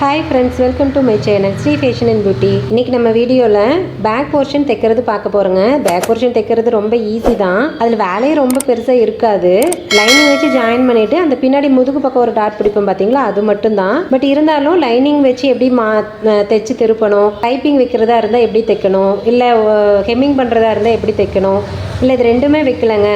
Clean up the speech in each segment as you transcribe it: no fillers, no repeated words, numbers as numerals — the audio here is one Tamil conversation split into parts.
Hi friends, welcome to my channel Shri fashion and beauty. இன்றைக்கி நம்ம வீடியோவில் பேக் போர்ஷன் தைக்கிறது பார்க்க போகிறோங்க. பேக் போர்ஷன் தைக்கிறது ரொம்ப ஈஸி தான். அதில் வேலையும் ரொம்ப பெருசாக இருக்காது. லைனிங் வச்சு ஜாயின் பண்ணிவிட்டு அந்த பின்னாடி முதுகு பக்கம் ஒரு டாட் பிடிப்போம் பார்த்தீங்களா, அது மட்டும்தான். பட் இருந்தாலும் லைனிங் வச்சு எப்படி தைச்சி திருப்பணும், டைப்பிங் வைக்கிறதா இருந்தால் எப்படி தைக்கணும், இல்லை ஹெம்மிங் பண்ணுறதா இருந்தால் எப்படி தைக்கணும், இல்லை இது ரெண்டுமே வைக்கலைங்க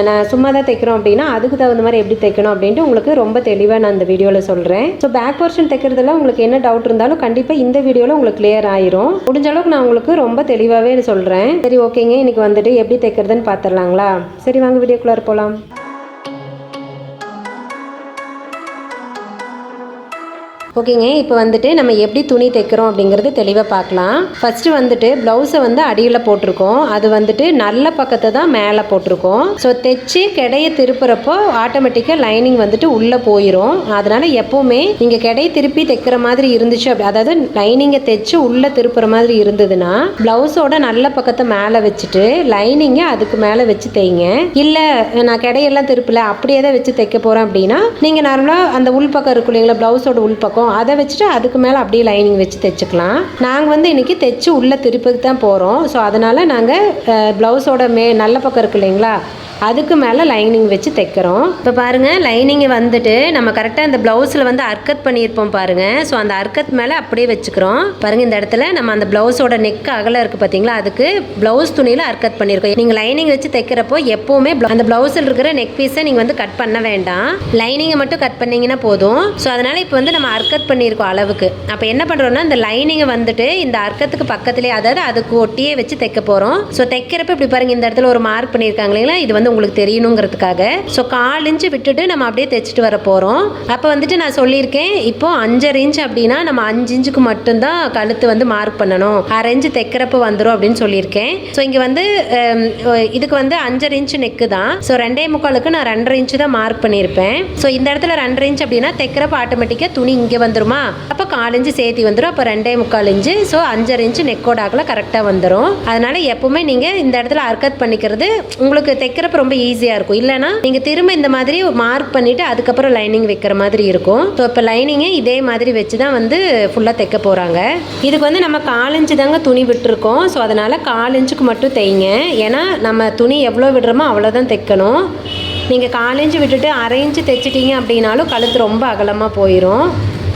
நான் சும்மா தான் தைக்கிறோம் அப்படின்னா அதுக்கு தகுந்த மாதிரி எப்படி தைக்கணும் அப்படின்ட்டு உங்களுக்கு ரொம்ப தெளிவாக நான் இந்த வீடியோவில் சொல்கிறேன். ஸோ பேக் போர்ஷன் தைக்கிறதுல உங்களுக்கு என்ன டவுட் இருந்தாலும் கண்டிப்பாக இந்த வீடியோவில் உங்களுக்கு கிளியர் ஆயிரும். முடிஞ்ச அளவுக்கு நான் உங்களுக்கு ரொம்ப தெளிவாகவே சொல்கிறேன். சரி, ஓகேங்க. இன்றைக்கி வந்துட்டு எப்படி தைக்கிறதுன்னு பார்த்துடலாங்களா? சரி, வாங்க வீடியோக்குள்ளார போகலாம். ஓகேங்க, இப்போ வந்துட்டு நம்ம எப்படி துணி தைக்கிறோம் அப்படிங்கிறது தெளிவாக பார்க்கலாம். ஃபஸ்ட்டு வந்துட்டு ப்ளவுஸை அடியில் போட்டிருக்கோம். அது வந்துட்டு நல்ல பக்கத்தை தான் மேலே போட்டிருக்கோம். ஸோ தைச்சி கிடையை திருப்புறப்போ ஆட்டோமேட்டிக்காக லைனிங் வந்துட்டு உள்ளே போயிடும். அதனால் எப்போவுமே நீங்கள் கிடையை திருப்பி தைக்கிற மாதிரி இருந்துச்சு, அதாவது லைனிங்கை தைச்சி உள்ளே திருப்புற மாதிரி இருந்ததுன்னா ப்ளவுஸோட நல்ல பக்கத்தை மேலே வச்சுட்டு லைனிங்கை அதுக்கு மேலே வச்சு தைங்க. இல்லை நான் கிடையெல்லாம் திருப்பல அப்படியே தான் வச்சு தைக்க போகிறேன் அப்படின்னா நீங்கள் நார்மலாக அந்த உள்பக்கம் இருக்கும் இல்லைங்களா, ப்ளவுஸோட உள்பக்கம் அதை வச்சுட்டு அதுக்கு மேலே அப்படியே லைனிங் வச்சு தைச்சிக்கலாம். நாங்கள் இன்றைக்கி தைச்சி உள்ளே திருப்பி தான் போகிறோம். ஸோ அதனால் நாங்கள் ப்ளவுஸோட நல்ல பக்கம் இருக்கு இல்லைங்களா, அதுக்கு மேலே லைனிங் வச்சு தைக்கிறோம். இப்போ பாருங்கள், லைனிங்கை வந்துட்டு நம்ம கரெக்டாக அந்த ப்ளவுஸில் அர்க்கத் பண்ணியிருப்போம் பாருங்கள். ஸோ அந்த அர்க்கத் மேலே அப்படியே வச்சுக்கிறோம். பாருங்கள், இந்த இடத்துல நம்ம அந்த ப்ளவுஸோட நெக் அகலம் இருக்குது பார்த்தீங்களா, அதுக்கு ப்ளவுஸ் துணியில் அர்க்கத் பண்ணியிருக்கோம். நீங்கள் லைனிங் வச்சு தைக்கிறப்போ எப்போவுமே அந்த ப்ளவுஸில் இருக்கிற நெக் பீஸை நீங்கள் கட் பண்ண வேண்டாம், லைனிங்கை மட்டும் கட் பண்ணிங்கன்னா போதும். ஸோ அதனால் இப்போ நம்ம அர்க்கத் பண்ணியிருக்கோம் அளவுக்கு. அப்போ என்ன பண்ணுறோன்னா இந்த லைனிங்கை இந்த அர்க்கத்துக்கு பக்கத்துலேயே, அதாவது அதுக்கு ஒட்டியே வச்சு தைக்க போகிறோம். ஸோ தைக்கிறப்ப இப்படி பாருங்கள், இந்த இடத்துல ஒரு மார்க் பண்ணியிருக்காங்க இல்லைங்களா, இது உங்களுக்கு தெரியணுங்கிறதுக்காக. ஸோ 1/4 இன்ச்சு விட்டுட்டு நம்ம அப்படியே தைச்சிட்டு வர போகிறோம். அப்போ நான் சொல்லியிருக்கேன், இப்போ 5.5 இன்ச் அப்படின்னா நம்ம 5 இன்ச்சுக்கு மட்டும்தான் கழுத்து மார்க் பண்ணணும், 1/2 இன்ச்சு தைக்கிறப்ப வந்துடும் அப்படின்னு சொல்லியிருக்கேன். ஸோ இங்கே இதுக்கு 5.5 இன்ச்சு நெக்கு தான். ஸோ 2.25க்கு நான் 2.5 இன்ச்சு தான் மார்க் பண்ணியிருப்பேன். ஸோ இந்த இடத்துல 2.5 இன்ச் அப்படின்னா தைக்கிறப்ப ஆட்டோமேட்டிக்காக துணி இங்கே வந்துருமா, அப்போ 1/4 இன்ச்சு சேர்த்தி வந்துடும். அப்போ 2.25 இன்ச்சு. ஸோ 5.5 இன்ச்சு நெக்கோட ஆக்கில் கரெக்டாக வந்துடும். அதனால எப்பவுமே நீங்கள் இந்த இடத்துல அர்க்கத் பண்ணிக்கிறது உங்களுக்கு தைக்கிறப்ப ரொம்ப ஈஸியாக இருக்கும். இல்லைனா நீங்கள் திரும்ப இந்த மாதிரி மார்க் பண்ணிவிட்டு அதுக்கப்புறம் லைனிங் வைக்கிற மாதிரி இருக்கும். ஸோ இப்போ லைனிங்கை இதே மாதிரி வச்சு தான் ஃபுல்லாக தைக்க போகிறாங்க. இதுக்கு நம்ம 1/4 இன்ச்சு தாங்க துணி விட்டுருக்கோம். ஸோ அதனால் 1/4 இன்ச்சுக்கு மட்டும் தைங்க. ஏன்னா நம்ம துணி எவ்வளோ விடுறோமோ அவ்வளோதான் தைக்கணும். நீங்கள் 1/4 இன்ச்சு விட்டுட்டு 1/2 இன்ச்சு தைச்சிட்டிங்க அப்படின்னாலும் கழுத்து ரொம்ப அகலமாக போயிடும்.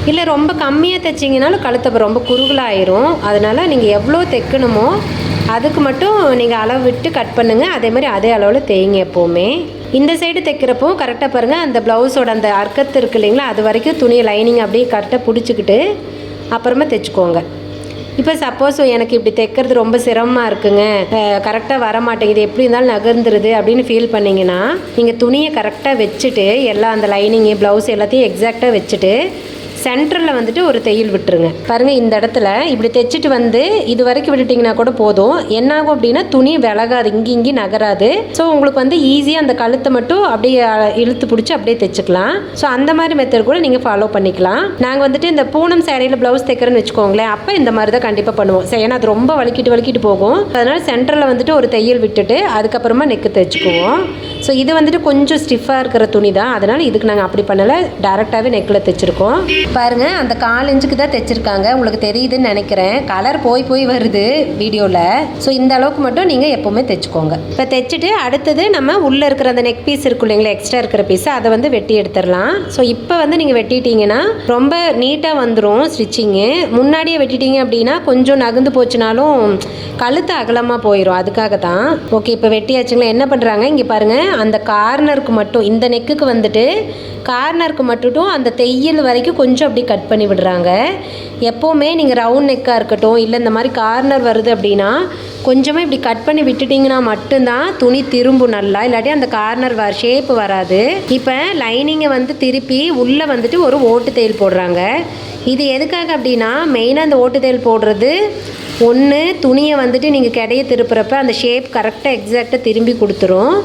இல்லை ரொம்ப கம்மியாக தைச்சிங்கனாலும் கழுத்து ரொம்ப குறுகலாயிரும். அதனால் நீங்கள் எவ்வளோ தைக்கணுமோ அதுக்கு மட்டும் நீங்கள் அளவு விட்டு கட் பண்ணுங்கள். அதே மாதிரி அதே அளவில் தேய்ங்க. எப்போவுமே இந்த சைடு தைக்கிறப்போ கரெக்டாக பாருங்கள், அந்த ப்ளவுஸோட அந்த அர்க்கத்து இருக்குது இல்லைங்களா, அது வரைக்கும் துணியை லைனிங் அப்படியே கரெக்டாக பிடிச்சிக்கிட்டு அப்புறமா தைச்சிக்கோங்க. இப்போ சப்போஸ் எனக்கு இப்படி தைக்கிறது ரொம்ப சிரமமாக இருக்குங்க, கரெக்டாக வர மாட்டேங்குது, எப்படி இருந்தாலும் நகர்ந்துருது அப்படின்னு ஃபீல் பண்ணிங்கன்னா நீங்கள் துணியை கரெக்டாக வச்சுட்டு எல்லாம் அந்த லைனிங்கு ப்ளவுஸ் எல்லாத்தையும் எக்ஸாக்டாக வச்சுட்டு சென்டரில் ஒரு தையல் விட்டுருங்க. பாருங்கள், இந்த இடத்துல இப்படி தைச்சிட்டு இது வரைக்கும் விட்டுட்டிங்கன்னா கூட போதும். என்னாகும் அப்படின்னா துணி விலகாது, இங்கேயும் நகராது. ஸோ உங்களுக்கு ஈஸியாக அந்த கழுத்தை மட்டும் அப்படியே இழுத்து பிடிச்சி அப்படியே தைச்சிக்கலாம். ஸோ அந்த மாதிரி மெத்தட் கூட நீங்கள் ஃபாலோ பண்ணிக்கலாம். நாங்கள் இந்த பூனம் சேரீயில் ப்ளவுஸ் தைக்கிறேன்னு வச்சுக்கோங்களேன், அப்போ இந்த மாதிரி தான் கண்டிப்பாக பண்ணுவோம். சரி, ஏன்னா அது ரொம்ப வலிக்கிட்டு போகும். அதனால் சென்டரில் ஒரு தையல் விட்டுட்டு அதுக்கப்புறமா நெக்கு தைச்சிக்குவோம். ஸோ இது கொஞ்சம் ஸ்டிஃபாக இருக்கிற துணி தான், அதனால் இதுக்கு நாங்கள் அப்படி பண்ணலை, டேரெக்டாகவே நெக்கில் தைச்சிருக்கோம். பாருங்கள், அந்த 1/4 இன்ச்சுக்கு தான் தைச்சிருக்காங்க. உங்களுக்கு தெரியுதுன்னு நினைக்கிறேன், கலர் போய் வருது வீடியோவில். ஸோ இந்த அளவுக்கு மட்டும் நீங்கள் எப்போவுமே தைச்சிக்கோங்க. இப்போ தைச்சிட்டு அடுத்தது நம்ம உள்ளே இருக்கிற அந்த நெக் பீஸ் இருக்கும் இல்லைங்களா, எக்ஸ்ட்ரா இருக்கிற பீஸை அதை வெட்டி எடுத்துடலாம். ஸோ இப்போ நீங்கள் வெட்டிட்டீங்கன்னா ரொம்ப நீட்டாக வந்துடும் ஸ்டிச்சிங்கு. முன்னாடியே வெட்டிட்டீங்க அப்படின்னா கொஞ்சம் நகர்ந்து போச்சுனாலும் கழுத்து அகலமாக போயிடும். அதுக்காக தான். ஓகே, இப்போ வெட்டியாச்சுங்களா. என்ன பண்ணுறாங்க இங்கே பாருங்கள், அந்த கார்னருக்கு மட்டும், இந்த நெக்குக்கு கார்னருக்கு மட்டும் அந்த தையல் வரைக்கும் கொஞ்சம் அப்படி கட் பண்ணி விடுறாங்க. எப்போவுமே நீங்கள் ரவுண்ட் நெக்காக இருக்கட்டும், இல்லை இந்த மாதிரி கார்னர் வருது அப்படின்னா கொஞ்சமாக இப்படி கட் பண்ணி விட்டுட்டிங்கன்னா மட்டும்தான் துணி திரும்பும் நல்லா, இல்லாட்டி அந்த கார்னர் ஷேப்பு வராது. இப்போ லைனிங்கை திருப்பி உள்ளே ஒரு ஓட்டு தையல் போடுறாங்க. இது எதுக்காக அப்படின்னா மெயினாக அந்த ஓட்டு தையல் போடுறது ஒன்று, துணியை நீங்கள் கிடையை திருப்புறப்ப அந்த ஷேப் கரெக்டாக எக்ஸாக்டாக திரும்பி கொடுத்துரும்.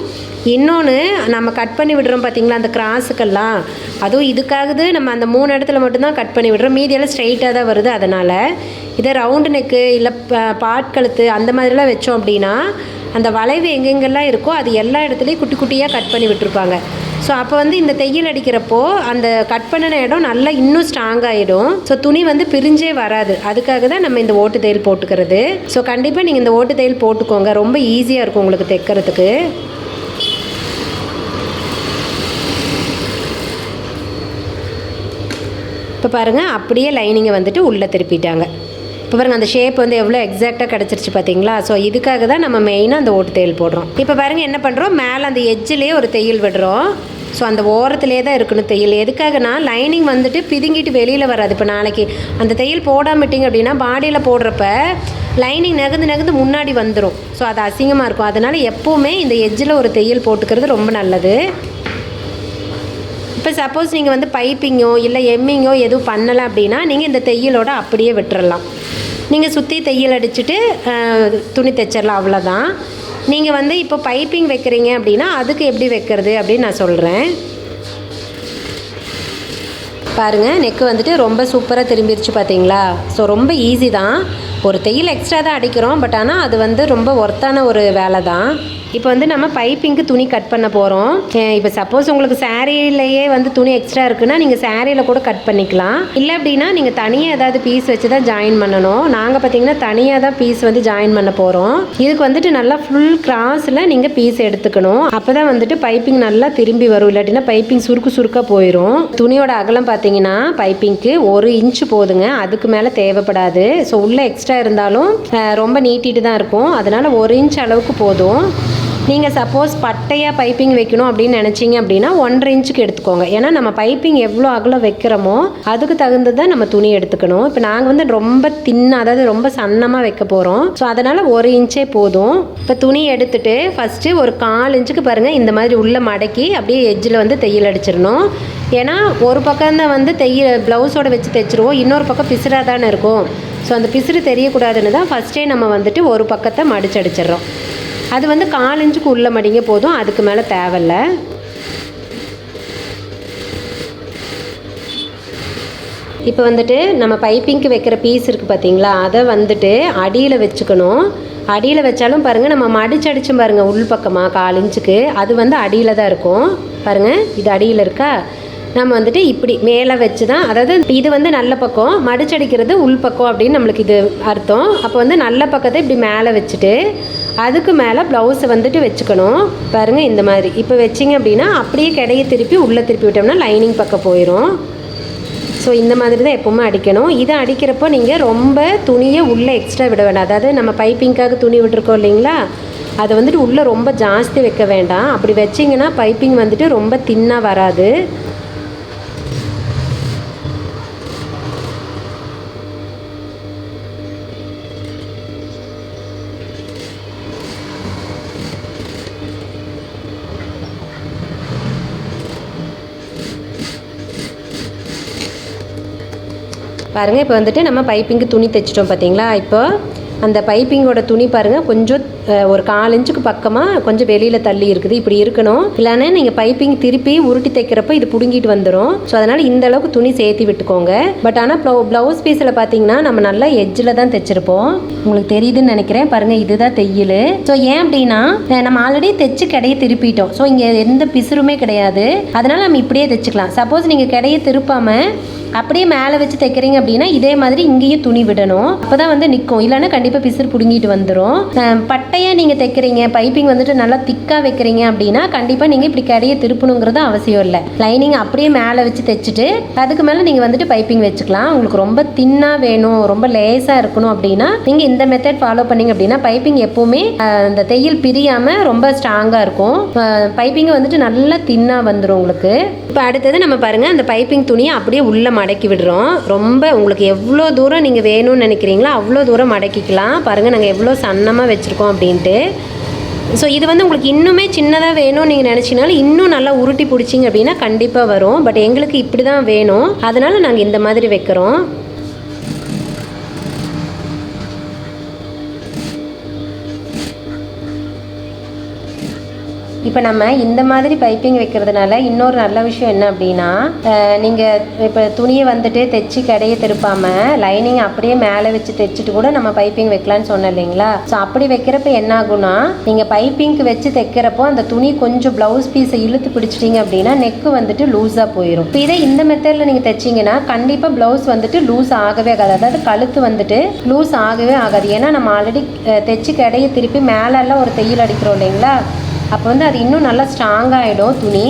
இன்னொன்று, நம்ம கட் பண்ணி விடுறோம் பார்த்தீங்களா அந்த கிராஸுக்கெல்லாம், அதுவும் இதுக்காகது நம்ம அந்த 3 இடத்துல மட்டும்தான் கட் பண்ணி விடுறோம், மீதியெல்லாம் ஸ்ட்ரைட்டாக தான் வருது. அதனால் இதை ரவுண்டு நெக்கு இல்லை பாட்கழுத்து அந்த மாதிரிலாம் வச்சோம் அப்படின்னா அந்த வளைவு எங்கெங்கெல்லாம் இருக்கோ அது எல்லா இடத்துலையும் குட்டி குட்டியாக கட் பண்ணி விட்டுருப்பாங்க. ஸோ அப்போ வந்து இந்த தையல் அடிக்கிறப்போ அந்த கட் பண்ணின இடம் நல்லா இன்னும் ஸ்ட்ராங் ஆகிடும். ஸோ துணி வந்து பிரிஞ்சே வராது. அதுக்காக தான் நம்ம இந்த ஓட்டு தையல் போட்டுக்கிறது. ஸோ கண்டிப்பாக நீங்கள் இந்த ஓட்டு தையல் போட்டுக்கோங்க, ரொம்ப ஈஸியாக இருக்கும் உங்களுக்கு தைக்கிறதுக்கு. இப்போ பாருங்கள், அப்படியே லைனிங்கை வந்துட்டு உள்ளே திருப்பிட்டாங்க. இப்போ பாருங்கள், அந்த ஷேப் வந்து எவ்வளோ எக்ஸாக்டாக கிடச்சிருச்சு பார்த்தீங்களா? ஸோ இதுக்காக தான் நம்ம மெயினாக அந்த ஓட்டு தையல் போடுறோம். இப்போ பாருங்கள் என்ன பண்ணுறோம், மேலே அந்த எட்ஜிலே ஒரு தையல் விடுறோம். ஸோ அந்த ஓரத்துலேயே தான் இருக்கணும் தையல். எதுக்காகனா லைனிங் வந்துட்டு பிதுங்கிட்டு வெளியில் வராது. இப்போ நாளைக்கு அந்த தையல் போடாமட்டிங்க அப்படின்னா பாடியில் போடுறப்ப லைனிங் நகர்ந்து முன்னாடி வந்துடும். ஸோ அது அசிங்கமாக இருக்கும். அதனால் எப்போவுமே இந்த எட்ஜில் ஒரு தையல் போட்டுக்கிறது ரொம்ப நல்லது. இப்போ சப்போஸ் நீங்கள் வந்து பைப்பிங்கோ இல்லை எம்மிங்கோ எதுவும் பண்ணலை அப்படின்னா நீங்கள் இந்த தையலோட அப்படியே விட்டுறலாம். நீங்கள் சுற்றி தையல் அடிச்சுட்டு துணி தைச்சிடலாம், அவ்வளோதான். நீங்கள் வந்து இப்போ பைப்பிங் வைக்கிறீங்க அப்படின்னா அதுக்கு எப்படி வைக்கிறது அப்படின்னு நான் சொல்கிறேன். பாருங்கள், நெக்கு வந்துட்டு ரொம்ப சூப்பராக திரும்பிடுச்சு பார்த்தீங்களா? ஸோ ரொம்ப ஈஸி தான். ஒரு தையல் எக்ஸ்ட்ரா தான் அடிக்கிறோம், பட் ஆனால் அது வந்து ரொம்ப ஒர்த்தான ஒரு வேலை தான். இப்போ வந்து நம்ம பைப்பிங்க்கு துணி கட் பண்ண போகிறோம். இப்போ சப்போஸ் உங்களுக்கு சாரீலேயே வந்து துணி எக்ஸ்ட்ரா இருக்குன்னா நீங்கள் சாரியில் கூட கட் பண்ணிக்கலாம். இல்லை அப்படின்னா நீங்கள் தனியாக ஏதாவது பீஸ் வச்சு தான் ஜாயின் பண்ணணும். நாங்கள் பார்த்தீங்கன்னா தனியாக தான் பீஸ் வந்து ஜாயின் பண்ண போகிறோம். இதுக்கு வந்துட்டு நல்லா ஃபுல் கிராஸில் நீங்கள் பீஸ் எடுத்துக்கணும். அப்போ தான் வந்துட்டு பைப்பிங் நல்லா திரும்பி வரும். இல்லாட்டினா பைப்பிங் சுருக்காக போயிடும். துணியோட அகலம் பார்த்தீங்கன்னா பைப்பிங்க்கு 1 இன்ச்சு போதுங்க, அதுக்கு மேலே தேவைப்படாது. ஸோ உள்ளே எக்ஸ்ட்ரா இருந்தாலும் ரொம்ப நீட்டிட்டு தான் இருக்கும். அதனால் 1 இன்ச் அளவுக்கு போதும். நீங்கள் சப்போஸ் பட்டையாக பைப்பிங் வைக்கணும் அப்படின்னு நினச்சிங்க அப்படின்னா 1.5 இன்ச்சுக்கு எடுத்துக்கோங்க. ஏன்னா நம்ம பைப்பிங் எவ்வளோ அகலம் வைக்கிறோமோ அதுக்கு தகுந்தது தான் நம்ம துணி எடுத்துக்கணும். இப்போ நாங்கள் வந்து ரொம்ப தின்னாக, அதாவது ரொம்ப சன்னமாக வைக்க போகிறோம். ஸோ அதனால் 1 இன்ச்சே போதும். இப்போ துணி எடுத்துகிட்டு ஃபஸ்ட்டு ஒரு 1/4 இன்ச்சுக்கு பாருங்கள் இந்த மாதிரி உள்ளே மடக்கி அப்படியே எட்ஜில் வந்து தையல் அடிச்சிடணும். ஏன்னா ஒரு பக்கம் தான் வந்து ப்ளவுஸோட வச்சு தைச்சிருவோம், இன்னொரு பக்கம் பிசுறாக தானே இருக்கும். ஸோ அந்த பிசுறு தெரியக்கூடாதுன்னு தான் ஃபஸ்ட்டே நம்ம வந்துட்டு ஒரு பக்கத்தை மடிச்சு அடிச்சிடறோம். அது வந்து 1/4 இன்ச்சுக்கு உள்ள மடிங்க போதும், அதுக்கு மேலே தேவையில்லை. இப்போ வந்துட்டு நம்ம பைப்பிங்க்கு வைக்கிற பீஸ் இருக்குது பார்த்தீங்களா, அதை வந்துட்டு அடியில் வச்சுக்கணும். அடியில் வச்சாலும் பாருங்கள், நம்ம மடிச்சடிச்சும் பாருங்கள் உள் பக்கமாக 1/4 இன்ச்சுக்கு, அது வந்து அடியில் தான் இருக்கும். பாருங்கள், இது அடியில் இருக்கா? நம்ம வந்துட்டு இப்படி மேலே வச்சு தான், அதாவது இது வந்து நல்ல பக்கம், மடிச்சடிக்கிறது உள் பக்கம் அப்படின்னு நம்மளுக்கு இது அர்த்தம். அப்போ வந்து நல்ல பக்கத்தை இப்படி மேலே வச்சுட்டு அதுக்கு மேலே ப்ளவுஸை வந்துட்டு வச்சுக்கணும். பாருங்கள் இந்த மாதிரி இப்போ வச்சிங்க அப்படின்னா அப்படியே கிடையை திருப்பி உள்ளே திருப்பி விட்டோம்னா லைனிங் பக்கம் போயிடும். ஸோ இந்த மாதிரி தான் எப்போவுமே அடிக்கணும். இதை அடிக்கிறப்போ நீங்கள் ரொம்ப துணியை உள்ளே எக்ஸ்ட்ரா விட வேண்டாம். அதாவது நம்ம பைப்பிங்காக துணி விட்டுருக்கோம் இல்லைங்களா, அதை வந்துட்டு உள்ளே ரொம்ப ஜாஸ்தி வைக்க வேண்டாம். அப்படி வச்சிங்கன்னா பைப்பிங் வந்துட்டு ரொம்ப தின்னாக வராது. பாருங்கள், இப்போ வந்துட்டு நம்ம பைப்பிங்க்கு துணி தைச்சிட்டோம் பார்த்தீங்களா. இப்போ அந்த பைப்பிங்கோட துணி பாருங்கள் கொஞ்சம் ஒரு 1/4 இன்ச்சுக்கு பக்கமாக கொஞ்சம் வெளியில் தள்ளி இருக்குது. இப்படி இருக்கணும். இல்லைன்னா நீங்கள் பைப்பிங் திருப்பி உருட்டி தைக்கிறப்ப இது பிடுங்கிட்டு வந்துடும். ஸோ அதனால் இந்த அளவுக்கு துணி சேர்த்து விட்டுக்கோங்க. பட் ஆனால் ப்ளவுஸ் பீஸில் பார்த்தீங்கன்னா நம்ம நல்லா எட்ஜில் தான் தைச்சிருப்போம். உங்களுக்கு தெரியுதுன்னு நினைக்கிறேன். பாருங்கள், இதுதான் தையல். ஸோ ஏன் அப்படின்னா நம்ம ஆல்ரெடி தைச்சு கிடையை திருப்பிட்டோம். ஸோ இங்கே எந்த பிசுறுமே கிடையாது. அதனால் நம்ம இப்படியே தைச்சிக்கலாம். சப்போஸ் நீங்கள் கிடையை திருப்பாமல் அப்படியே மேலே வச்சு தைக்கிறீங்க அப்படின்னா இதே மாதிரி இங்கேயும் துணி விடணும். அப்போ தான் வந்து நிற்கும். இல்லைன்னா கண்டிப்பாக பிசுறு பிடுங்கிட்டு வந்துடும். பட்டையாக நீங்கள் தைக்கிறீங்க, பைப்பிங் வந்துட்டு நல்லா திக்காக வைக்கிறீங்க அப்படின்னா கண்டிப்பாக நீங்கள் இப்படி கடையை திருப்பணுங்கிறது அவசியம் இல்லை. லைனிங் அப்படியே மேலே வச்சு தைச்சிட்டு அதுக்கு மேலே நீங்கள் வந்துட்டு பைப்பிங் வச்சுக்கலாம். உங்களுக்கு ரொம்ப தின்னாக வேணும், ரொம்ப லேஸாக இருக்கணும் அப்படின்னா நீங்கள் இந்த மெத்தட் ஃபாலோ பண்ணிங்க அப்படின்னா பைப்பிங் எப்போவுமே அந்த தையல் பிரியாமல் ரொம்ப ஸ்ட்ராங்காக இருக்கும். பைப்பிங்கை வந்துட்டு நல்லா தின்னாக வந்துடும் உங்களுக்கு. இப்போ அடுத்தது நம்ம பாருங்கள், அந்த பைப்பிங் துணியை அப்படியே உள்ள மடக்கி விடுறோம். ரொம்ப உங்களுக்கு எவ்வளோ தூரம் நீங்கள் வேணும்னு நினைக்கிறீங்களோ அவ்வளோ தூரம் மடக்கிக்கலாம். பாருங்கள், நாங்கள் எவ்வளோ சன்னமாக வச்சுருக்கோம் அப்படின்ட்டு. ஸோ இது வந்து உங்களுக்கு இன்னுமே சின்னதாக வேணும்னு நீங்கள் நினச்சினாலும் இன்னும் நல்லா உருட்டி பிடிச்சிங்க அப்படின்னா கண்டிப்பாக வரும். பட் எங்களுக்கு இப்படி தான் வேணும், அதனால் நாங்கள் இந்த மாதிரி வைக்கிறோம். இப்போ நம்ம இந்த மாதிரி பைப்பிங் வைக்கிறதுனால இன்னொரு நல்ல விஷயம் என்ன அப்படின்னா, நீங்கள் இப்போ துணியை வந்துட்டு தைச்சி கடையை திருப்பாமல் லைனிங் அப்படியே மேலே வச்சு தைச்சிட்டு கூட நம்ம பைப்பிங் வைக்கலான்னு சொன்னோம் இல்லைங்களா. ஸோ அப்படி வைக்கிறப்ப என்ன ஆகும்னா, நீங்கள் பைப்பிங்க்கு வச்சு தைக்கிறப்போ அந்த துணி கொஞ்சம் ப்ளவுஸ் பீஸை இழுத்து பிடிச்சிட்டிங்க அப்படின்னா நெக்கு வந்துட்டு லூஸாக போயிடும். இப்போ இதே இந்த மெத்தடில் நீங்கள் தைச்சிங்கன்னா கண்டிப்பாக ப்ளவுஸ் வந்துட்டு லூஸ் ஆகவே ஆகாது. அதாவது கழுத்து வந்துட்டு லூஸ் ஆகவே ஆகாது. ஏன்னா நம்ம ஆல்ரெடி தைச்சி கடையை திருப்பி மேலெல்லாம் ஒரு தையல் அடிக்கிறோம் இல்லைங்களா. அப்போ வந்து அது இன்னும் நல்லா ஸ்ட்ராங்காகிடும் துணி.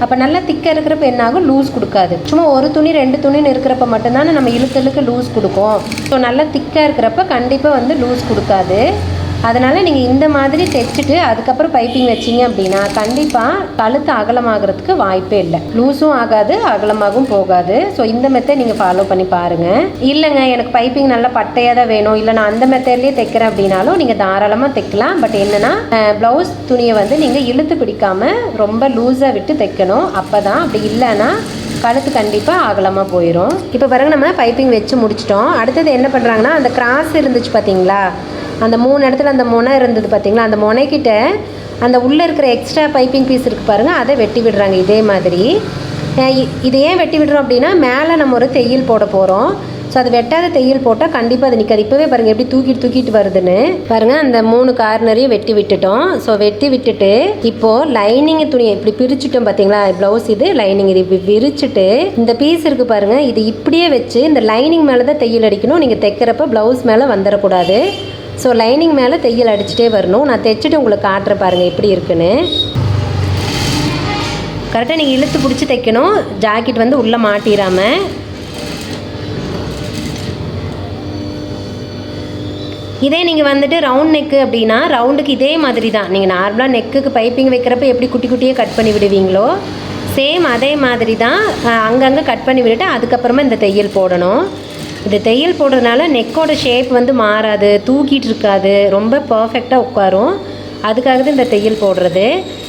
அப்போ நல்லா திக்காக இருக்கிறப்ப என்ன ஆகும், லூஸ் கொடுக்காது. சும்மா ஒரு துணி 2 துணின்னு இருக்கிறப்ப மட்டும்தானே நம்ம இழுத்து லூஸ் கொடுக்கும். ஸோ நல்லா திக்காக இருக்கிறப்ப கண்டிப்பாக வந்து லூஸ் கொடுக்காது. அதனால் நீங்கள் இந்த மாதிரி தைச்சிட்டு அதுக்கப்புறம் பைப்பிங் வச்சிங்க அப்படின்னா கண்டிப்பாக கழுத்து அகலமாகிறதுக்கு வாய்ப்பே இல்லை. லூஸும் ஆகாது, அகலமாகவும் போகாது. ஸோ இந்த மெத்தட் நீங்கள் ஃபாலோ பண்ணி பாருங்கள். இல்லைங்க எனக்கு பைப்பிங் நல்லா பட்டையாக தான் வேணும், இல்லை நான் அந்த மெத்தட்லேயே தைக்கிறேன் அப்படின்னாலும் நீங்கள் தாராளமாக தைக்கலாம். பட் என்னென்னா ப்ளவுஸ் துணியை வந்து நீங்கள் இழுத்து பிடிக்காமல் ரொம்ப லூஸாக விட்டு தைக்கணும். அப்போ தான். அப்படி இல்லைன்னா கழுத்து கண்டிப்பாக அகலமாக போயிடும். இப்போ பாருங்கள் நம்ம பைப்பிங் வச்சு முடிச்சிட்டோம். அடுத்தது என்ன பண்ணுறாங்கன்னா, அந்த கிராஸ் இருந்துச்சு பார்த்தீங்களா, அந்த 3 இடத்துல அந்த முனை இருந்தது பார்த்தீங்களா, அந்த முனைக்கிட்ட அந்த உள்ளே இருக்கிற எக்ஸ்ட்ரா பைப்பிங் பீஸ் இருக்குது பாருங்கள், அதை வெட்டி விடுறாங்க. இதே மாதிரி இது ஏன் வெட்டி விடுறோம் அப்படின்னா, மேலே நம்ம ஒரு தையல் போட போகிறோம். ஸோ அது வெட்டாத தையல் போட்டால் கண்டிப்பாக அது நிற்காது. இப்போவே பாருங்கள் எப்படி தூக்கிட்டு வருதுன்னு பாருங்கள். அந்த 3 கார்னரையும் வெட்டி விட்டுட்டோம். ஸோ வெட்டி விட்டுட்டு இப்போது லைனிங் துணியை இப்படி பிரிச்சுட்டோம் பார்த்தீங்களா. ப்ளவுஸ் இது, லைனிங் இது இப்படி விரிச்சுட்டு இந்த பீஸ் இருக்குது பாருங்கள், இது இப்படியே வச்சு இந்த லைனிங் மேலே தான் தையல் அடிக்கணும். நீங்கள் தைக்கிறப்ப ப்ளவுஸ் மேலே வந்துடக்கூடாது. ஸோ லைனிங் மேலே தையல் அடிச்சுட்டே வரணும். நான் தைச்சிட்டு உங்களுக்கு காட்டுற பாருங்கள் எப்படி இருக்குன்னு. கரெக்டாக நீங்கள் இழுத்து பிடிச்சி தைக்கணும், ஜாக்கெட் வந்து உள்ளே மாட்டிடாமல். இதே நீங்கள் வந்துட்டு ரவுண்ட் நெக்கு அப்படின்னா ரவுண்டுக்கு இதே மாதிரி தான். நீங்கள் நார்மலாக நெக்குக்கு பைப்பிங் வைக்கிறப்ப எப்படி குட்டி குட்டியே கட் பண்ணி விடுவீங்களோ சேம் அதே மாதிரி தான் அங்கங்கே கட் பண்ணி விட்டுட்டு அதுக்கப்புறமா இந்த தையல் போடணும். இந்த தையல் போடுறதுனால நெக்கோட ஷேப் வந்து மாறாது, தூக்கிட்டு இருக்காது, ரொம்ப பர்ஃபெக்டாக உட்காரும். அதுக்காக தான் இந்த தையல் போடுறது.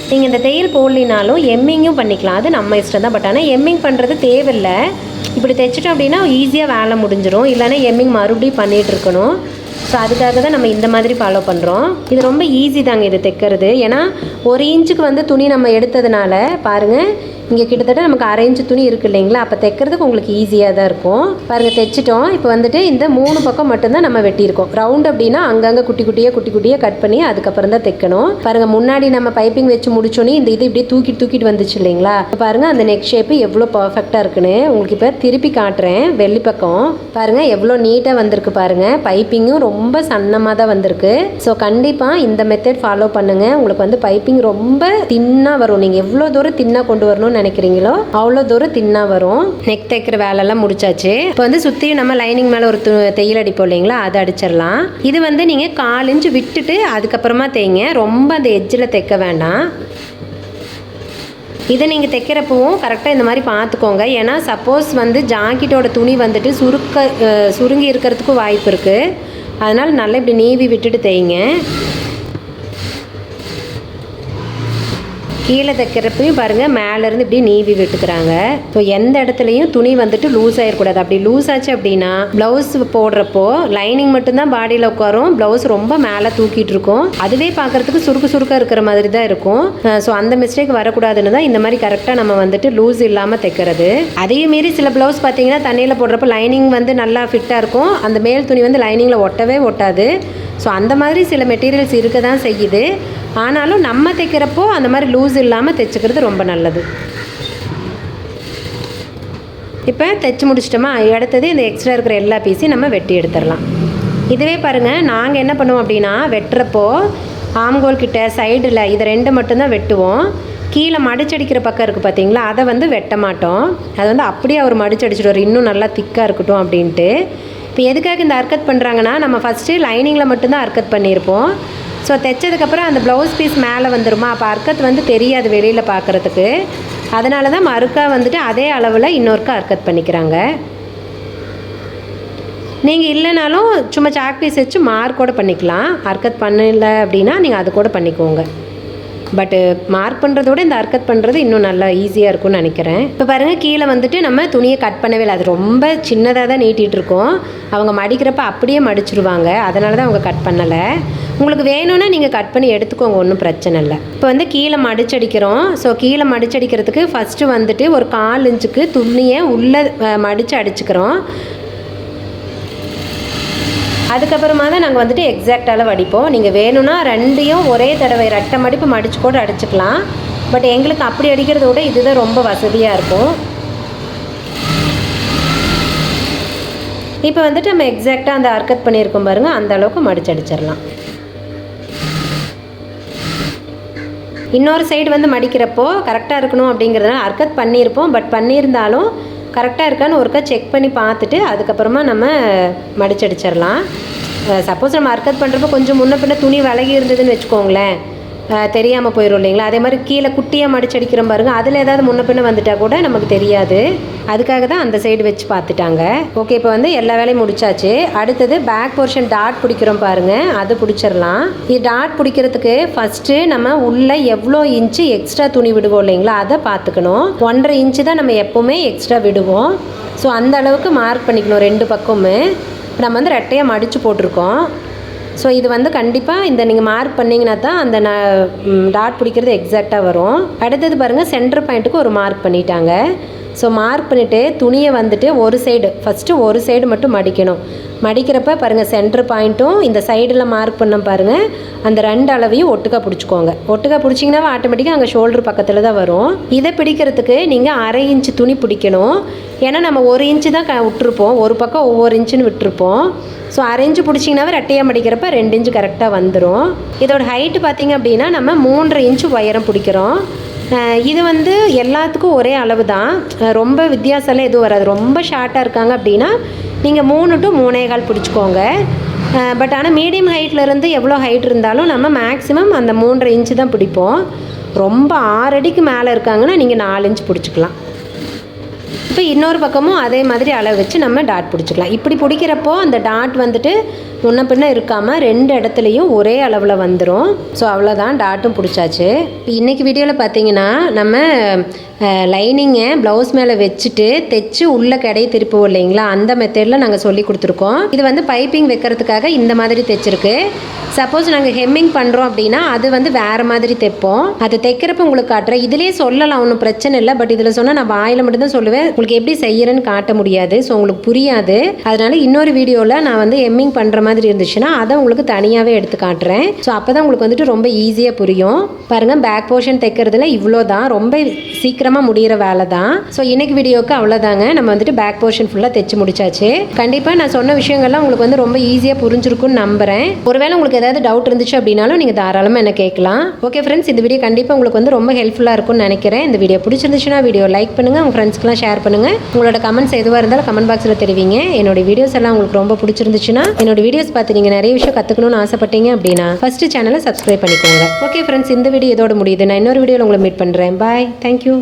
நீங்கள் இந்த தையல் போடலினாலும் எம்மிங்கும் பண்ணிக்கலாம், அது நம்ம இஷ்டம் தான். பட் ஆனால் எம்மிங் பண்ணுறது தேவையில்லை. இப்படி தைச்சிட்டோம் அப்படின்னா ஈஸியாக வேலை முடிஞ்சிடும். இல்லைன்னா எம்மிங் மறுபடியும் பண்ணிகிட்டு இருக்கணும். ஸோ அதுக்காக தான் நம்ம இந்த மாதிரி ஃபாலோ பண்ணுறோம். இது ரொம்ப ஈஸி தாங்க இது தைக்கிறது. ஏன்னா 1 இன்ச்சுக்கு வந்து துணி நம்ம எடுத்ததுனால பாருங்கள், இங்கே கிட்டத்தட்ட நமக்கு 1/2 இன்ச்சு துணி இருக்குது இல்லைங்களா. அப்போ தைக்கிறதுக்கு உங்களுக்கு ஈஸியாக தான் இருக்கும். பாருங்கள் தைச்சிட்டோம். இப்போ வந்துட்டு இந்த 3 பக்கம் மட்டும்தான் நம்ம வெட்டியிருக்கோம். ரவுண்ட் அப்படின்னா அங்கங்கே குட்டி குட்டியாக கட் பண்ணி அதுக்கப்புறம் தான் தைக்கணும். பாருங்கள் முன்னாடி நம்ம பைப்பிங் வச்சு முடிச்சோன்னே இந்த இது இப்படியே தூக்கிட்டு வந்துச்சு இல்லைங்களா. பாருங்கள் அந்த நெக் ஷேப்பு எவ்வளோ பர்ஃபெக்டாக இருக்குன்னு உங்களுக்கு இப்போ திருப்பி காட்டுறேன். வெள்ளி பக்கம் பாருங்கள் எவ்வளோ நீட்டாக வந்திருக்கு பாருங்கள். பைப்பிங்கும் ரொம்ப சன்னமாக தான் வந்திருக்கு. ஸோ கண்டிப்பாக இந்த மெத்தட் ஃபாலோ பண்ணுங்கள். உங்களுக்கு வந்து பைப்பிங் ரொம்ப தின்னாக வரும். நீங்கள் எவ்வளோ தூரம் தின்னாக கொண்டு வரணும்னு நினைக்கிறீங்களோ அவ்வளோ தூரம் தின்னா வரும். நெக் தைக்கிற வேலையெல்லாம் முடிச்சாச்சு. இப்போ வந்து சுற்றியும் நம்ம லைனிங் மேலே ஒரு தையல் அடிப்போம் இல்லைங்களா, அதை அடிச்சிடலாம். இது வந்து நீங்கள் 1/4 இன்ச்சு விட்டுட்டு அதுக்கப்புறமா தைங்க. ரொம்ப அந்த எட்ஜில் தைக்க வேண்டாம். இதை நீங்கள் தைக்கிறப்பவும் கரெக்டாக இந்த மாதிரி பார்த்துக்கோங்க. ஏன்னா சப்போஸ் வந்து ஜாக்கெட்டோட துணி வந்துட்டு சுருங்கி இருக்கிறதுக்கும் வாய்ப்பு இருக்குது. அதனால் நல்லா இப்படி நீவி விட்டுட்டு தைங்க. கீழே தைக்கிறப்பையும் பாருங்கள் மேலேருந்து இப்படி நீவி விட்டுக்கிறாங்க. ஸோ எந்த இடத்துலையும் துணி வந்துட்டு லூஸ் ஆகிடக்கூடாது. அப்படி லூஸ் ஆச்சு அப்படின்னா ப்ளவுஸ் போடுறப்போ லைனிங் மட்டும்தான் பாடியில் உட்காரும், ப்ளவுஸ் ரொம்ப மேலே தூக்கிட்டு இருக்கும். அதுவே பார்க்குறதுக்கு சுருக்காக இருக்கிற மாதிரி தான் இருக்கும். ஸோ அந்த மிஸ்டேக் வரக்கூடாதுன்னு தான் இந்த மாதிரி கரெக்டாக நம்ம வந்துட்டு லூஸ் இல்லாமல் தைக்கிறது. அதையும் மீறி சில ப்ளவுஸ் பார்த்தீங்கன்னா தண்ணியில் போடுறப்போ லைனிங் வந்து நல்லா ஃபிட்டாக இருக்கும், அந்த மேல் துணி வந்து லைனிங்கில் ஒட்டவே ஒட்டாது. ஸோ அந்த மாதிரி சில மெட்டீரியல்ஸ் இருக்க தான் செய்யுது. ஆனாலும் நம்ம தைக்கிறப்போ அந்த மாதிரி லூஸ் இல்லாமல் தைச்சிக்கிறது ரொம்ப நல்லது. இப்போ தைச்சி முடிச்சிட்டோமா, அடுத்தது இந்த எக்ஸ்ட்ரா இருக்கிற எல்லா பீஸையும் நம்ம வெட்டி எடுத்துடலாம். இதுவே பாருங்கள் நாங்கள் என்ன பண்ணுவோம் அப்படின்னா வெட்டுறப்போ ஆம்கோல் கிட்ட சைடில் இதை 2 மட்டும்தான் வெட்டுவோம். கீழே மடிச்சடிக்கிற பக்கம் இருக்குது பார்த்தீங்களா, அதை வந்து வெட்ட மாட்டோம். அது வந்து அப்படியே அவர் மடிச்சடிச்சிடுவார், இன்னும் நல்லா திக்காக இருக்கட்டும் அப்படின்ட்டு. இப்போ எதுக்காக இந்த அர்க்கத் பண்ணுறாங்கன்னா, நம்ம ஃபஸ்ட்டு லைனிங்கில் மட்டும்தான் அர்க்கத் பண்ணியிருப்போம். ஸோ தைச்சதுக்கப்புறம் அந்த ப்ளவுஸ் பீஸ் மேலே வந்துடுமா, அப்போ அர்க்கத் வந்து தெரியாது வெளியில் பார்க்குறதுக்கு. அதனால தான் மறுக்கா வந்துட்டு அதே அளவில் இன்னொருக்கா அர்க்கத் பண்ணிக்கிறாங்க. நீங்கள் இல்லைனாலும் சும்மா சாக் பீஸ் வச்சு மார்க் கூட பண்ணிக்கலாம். அர்க்கத் பண்ணல அப்படின்னா நீங்கள் அது கூட பண்ணிக்கோங்க. பட்டு மார்க் பண்ணுறதோட இந்த அர்க்கத் பண்ணுறது இன்னும் நல்லா ஈஸியாக இருக்கும்னு நினைக்கிறேன். இப்போ பாருங்கள் கீழே வந்துட்டு நம்ம துணியை கட் பண்ணவே இல்லை, அது ரொம்ப சின்னதாக தான் நீட்டிகிட்டு இருக்கோம். அவங்க மடிக்கிறப்ப அப்படியே மடிச்சிருவாங்க, அதனால தான் அவங்க கட் பண்ணலை. உங்களுக்கு வேணும்னா நீங்கள் கட் பண்ணி எடுத்துக்கோங்க, ஒன்றும் பிரச்சனை இல்லை. இப்போ வந்து கீழே மடிச்சடிக்கிறோம். ஸோ கீழே மடிச்சடிக்கிறதுக்கு ஃபஸ்ட்டு வந்துட்டு ஒரு 1/4 இன்ச்சுக்கு துணியை உள்ளே மடித்து அடிச்சுக்கிறோம். அதுக்கப்புறமா தான் நாங்கள் வந்துட்டு எக்ஸாக்ட் அளவு அடிப்போம். நீங்கள் வேணும்னா 2யும் ஒரே தடவை ரெட்டை மடிப்பு மடித்து கூட அடிச்சுக்கலாம். பட் எங்களுக்கு அப்படி அடிக்கிறத விட இதுதான் ரொம்ப வசதியாக இருக்கும். இப்போ வந்துட்டு நம்ம எக்ஸாக்டாக அந்த அர்க்கத் பண்ணியிருக்கோம் பாருங்கள், அந்த அளவுக்கு மடிச்சு அடிச்சிடலாம். இன்னொரு சைடு வந்து மடிக்கிறப்போ கரெக்டாக இருக்கணும் அப்படிங்கிறதுனால அர்க்கத் பண்ணியிருப்போம். பட் பண்ணியிருந்தாலும் கரெக்டாக இருக்கான்னு ஒருக்கா செக் பண்ணி பார்த்துட்டு அதுக்கப்புறமா நம்ம மடிச்சடிச்சிடலாம். சப்போஸ் நம்ம அர்க்கத் பண்ணுறப்போ கொஞ்சம் முன்ன பின்ன துணி விலகி இருந்ததுன்னு வச்சுக்கோங்களேன், தெரியாமல் போயிடும் இல்லைங்களா. அதே மாதிரி கீழே குட்டியாக மடிச்சடிக்கிறோம் பாருங்கள், அதில் ஏதாவது முன்ன பின்ன வந்துட்டால் கூட நமக்கு தெரியாது. அதுக்காக தான் அந்த சைடு வச்சு பார்த்துட்டாங்க. ஓகே, இப்போ வந்து எல்லா வேலையும் முடிச்சாச்சு. அடுத்தது பேக் போர்ஷன் டாட் பிடிக்கிறோம் பாருங்கள், அது பிடிச்சிடலாம். இது டாட் பிடிக்கிறதுக்கு ஃபஸ்ட்டு நம்ம உள்ளே எவ்வளோ இன்ச்சு எக்ஸ்ட்ரா துணி விடுவோம் இல்லைங்களா, அதை பார்த்துக்கணும். 1.5 இன்ச்சு தான் நம்ம எப்போவுமே எக்ஸ்ட்ரா விடுவோம். ஸோ அந்த அளவுக்கு மார்க் பண்ணிக்கணும் 2 பக்கமுமே. நம்ம வந்து ரெட்டையாக மடித்து போட்டிருக்கோம். ஸோ இது வந்து கண்டிப்பாக இந்த நீங்கள் மார்க் பண்ணிங்கன்னா தான் அந்த டாட் பிடிக்கிறது எக்ஸாக்டாக வரும். அடுத்தது பாருங்கள், சென்டர் பாயிண்ட்டுக்கு ஒரு மார்க் பண்ணிட்டாங்க. ஸோ மார்க் பண்ணிவிட்டு துணியை வந்துட்டு ஃபஸ்ட்டு ஒரு சைடு மட்டும் மடிக்கணும். மடிக்கிறப்ப பாருங்கள், சென்டர் பாயிண்ட்டும் இந்த சைடில் மார்க் பண்ண பாருங்கள், அந்த 2 அளவையும் ஒட்டுக்கா பிடிச்சிக்கோங்க. ஒட்டுக்கா பிடிச்சிங்கன்னா ஆட்டோமேட்டிக்காக அங்கே ஷோல்டர் பக்கத்தில் தான் வரும். இதை பிடிக்கிறதுக்கு நீங்கள் 1/2 இன்ச்சு துணி பிடிக்கணும். ஏன்னா நம்ம 1 இன்ச்சு தான் விட்டுருப்போம், ஒரு பக்கம் ஒவ்வொரு இன்ச்சுன்னு விட்டுருப்போம். ஸோ 1/2 இன்ச்சு பிடிச்சிங்கனாவே ரெட்டையாக மடிக்கிறப்ப 2 இன்ச்சு கரெக்டாக வந்துடும். இதோட ஹைட்டு பார்த்திங்க அப்படின்னா நம்ம 3.5 இன்ச்சு உயரம் பிடிக்கிறோம். இது வந்து எல்லாத்துக்கும் ஒரே அளவு தான், ரொம்ப வித்தியாசம்லாம் எதுவும் வராது. ரொம்ப ஷார்ட்டாக இருக்காங்க அப்படின்னா நீங்கள் 3 to 3.25 பிடிச்சிக்கோங்க. பட் ஆனால் மீடியம் ஹைட்லேருந்து எவ்வளோ ஹைட் இருந்தாலும் நம்ம மேக்ஸிமம் அந்த 3.5 இன்ச்சு தான் பிடிப்போம். ரொம்ப 6 அடிக்கு மேலே இருக்காங்கன்னா நீங்கள் 4 இன்ச்சு பிடிச்சிக்கலாம். இப்போ இன்னொரு பக்கமும் அதே மாதிரி அளவு வச்சு நம்ம டாட் பிடிச்சிக்கலாம். இப்படி பிடிக்கிறப்போ அந்த டாட் வந்துட்டு முன்ன பின்ன இருக்காமல் 2 இடத்துலையும் ஒரே அளவில் வந்துடும். ஸோ அவ்வளோதான், டாட்டும் பிடிச்சாச்சு. இன்றைக்கி வீடியோவில் பார்த்தீங்கன்னா நம்ம லைனிங்கை ப்ளவுஸ் மேலே வச்சுட்டு தைச்சு உள்ள கடையை திருப்புவோம் இல்லைங்களா, அந்த மெத்தடில் நாங்கள் சொல்லி கொடுத்துருக்கோம். இது வந்து பைப்பிங் வைக்கிறதுக்காக இந்த மாதிரி தைச்சிருக்கு. சப்போஸ் நாங்கள் ஹெம்மிங் பண்ணுறோம் அப்படின்னா அது வந்து வேறு மாதிரி தைப்போம். அது தைக்கிறப்ப உங்களுக்கு காட்டுறேன். இதிலே சொல்லலாம், ஒன்றும் பிரச்சனை இல்லை. பட் இதில் சொன்னால் நான் வாயில் மட்டும்தான் சொல்லுவேன், உங்களுக்கு எப்படி செய்யறேன்னு காட்ட முடியாது. ஸோ உங்களுக்கு புரியாது. அதனால இன்னொரு வீடியோவில் நான் வந்து ஹெம்மிங் பண்ணுற மாதிரி இருந்துச்சுன்னா அதை உங்களுக்கு தனியாகவே எடுத்து காட்டுறேன். ஸோ அப்போ தான் உங்களுக்கு வந்துட்டு ரொம்ப ஈஸியாக புரியும். பாருங்கள், பேக் போர்ஷன் தைக்கிறதுல இவ்வளோ தான், ரொம்ப சீக்கிரமாக முடிகிற வேலை தான். ஸோ இன்னைக்கு வீடியோவுக்கு அவ்வளோதாங்க. நம்ம வந்துட்டு பேக் போர்ஷன் ஃபுல்லாக தைச்சு முடிச்சாச்சு. கண்டிப்பாக நான் சொன்ன விஷயங்கள்லாம் உங்களுக்கு வந்து ரொம்ப ஈஸியாக புரிஞ்சிருக்குன்னு நம்புகிறேன். ஒருவேளை உங்களுக்கு ஏதாவது டவுட் இருந்துச்சு அப்படின்னாலும் நீங்கள் தாராளமாக என்ன கேட்கலாம். ஓகே ஃப்ரெண்ட்ஸ், இந்த வீடியோ கண்டிப்பாக உங்களுக்கு வந்து ரொம்ப ஹெல்ப்ஃபுல்லாக இருக்கும்னு நினைக்கிறேன். இந்த வீடியோ பிடிச்சிருந்துச்சுன்னா வீடியோ லைக் பண்ணுங்கள், உங்கள் ஃப்ரெண்ட்ஸ்க்குலாம் ஷேர் பண்ணுங்கள். உங்களோட கமெண்ட்ஸ் எதுவாக இருந்தாலும் கமெண்ட் பாக்ஸில் தெரிவிங்க. என்னோட வீடியோஸ் எல்லாம் உங்களுக்கு ரொம்ப பிடிச்சிருந்துச்சுன்னா, என்னோட வீடியோஸ் பார்த்து நீங்கள் நிறைய விஷயம் கற்றுக்கணும்னு ஆசைப்பட்டீங்க அப்படின்னா ஃபஸ்ட்டு சேனலை சப்ஸ்கிரைப் பண்ணிக்கோங்க. ஓகே ஃப்ரெண்ட்ஸ், இந்த வீடியோ இதோட முடியுது. நான் இன்னொரு வீடியோவில் உங்களை மீட் பண்ணுறேன். பாய், தேங்க்யூ.